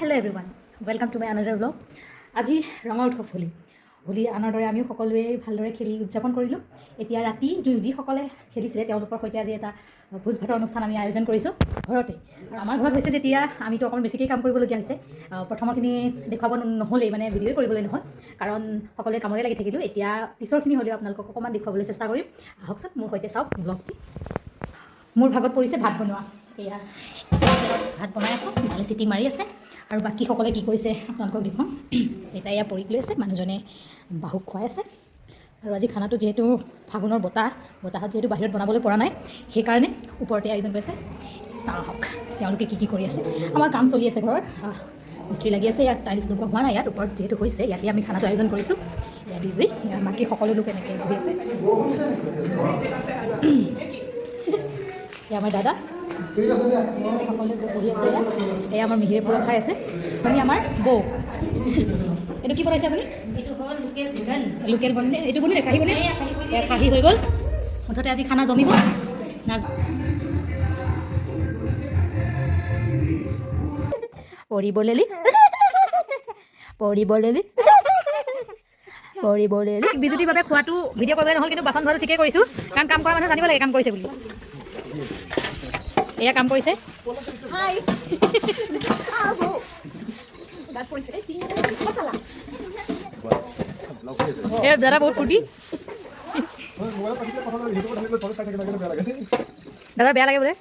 Hello everyone, welcome to my another vlog. আজি ৰঙৰ উৎসৱ হোলী আনৰ দৰে আমিও সকলোৱে ভালদৰে খেলি উদযাপন কৰিলোঁ। এতিয়া ৰাতি যিসকলে খেলিছিলে তেওঁলোকৰ সৈতে আজি এটা ভোজ ভাতৰ অনুষ্ঠান আমি আয়োজন কৰিছোঁ ঘৰতে। আৰু আমাৰ ঘৰত হৈছে যেতিয়া আমিতো অকণমান বেছিকৈ কাম কৰিবলগীয়া হৈছে। প্ৰথমৰখিনি দেখুৱাব নহ'লেই মানে ভিডিঅ'ই কৰিবলৈ নহ'ল, কাৰণ সকলোৱে কামতে লাগি থাকিলোঁ। এতিয়া পিছৰখিনি হ'লেও আপোনালোকক অকণমান দেখুৱাবলৈ চেষ্টা কৰিম। আহকচোন মোৰ সৈতে চাওক ব্লগটি। মোৰ ভাগত পৰিছে ভাত বনোৱা। এয়া ভাত বনাই আছোঁ, ইফালে চিটি মাৰি আছে। আৰু বাকীসকলে কি কৰিছে আপোনালোকক দেখুৱাম। এতিয়া এয়া পৰি লৈ আছে, মানুহজনে বাহুক খুৱাই আছে। আৰু আজি খানাটো যিহেতু ফাগুনৰ বতাহত যিহেতু বাহিৰত বনাবলৈ পৰা নাই, সেইকাৰণে ওপৰতে আয়োজন কৰিছে। চাওক তেওঁলোকে কি কৰি আছে। আমাৰ কাম চলি আছে ঘৰৰ, মিস্ত্ৰী লাগি আছে। ইয়াত টাইলছ লগোৱা হোৱা নাই, ইয়াত ওপৰত যিহেতু হৈছে ইয়াতে আমি খানাটো আয়োজন কৰিছোঁ। ইয়াত ইজি বাকী সকলো লোক এনেকৈ বহি আছে। এয়া আমাৰ দাদা সকলোৱে বহি আছে। এয়া আমাৰ মিহিৰে পুৰা খাই আছে। মানে আমাৰ বৌ এইটো কি বনাইছে আপুনি? এইটো হ'ল লোকেল বনে। এইটো বনে খাহী বনে, খাহী হৈ গ'ল। মুঠতে আজি খানা জমিব না। পৰিবলেলি বিজুতিৰ বাবে খোৱাটো ভিডিঅ' কৰিবলৈ নহ'ল, কিন্তু বাচন ধোৱাটো ঠিকেই কৰিছোঁ, কাৰণ কাম কৰা মানুহে জানিব লাগে কাম কৰিছে বুলি। এয়া কাম কৰিছে। দাদা বহুত ফূৰ্তি। দাদা বেয়া লাগে বোলে।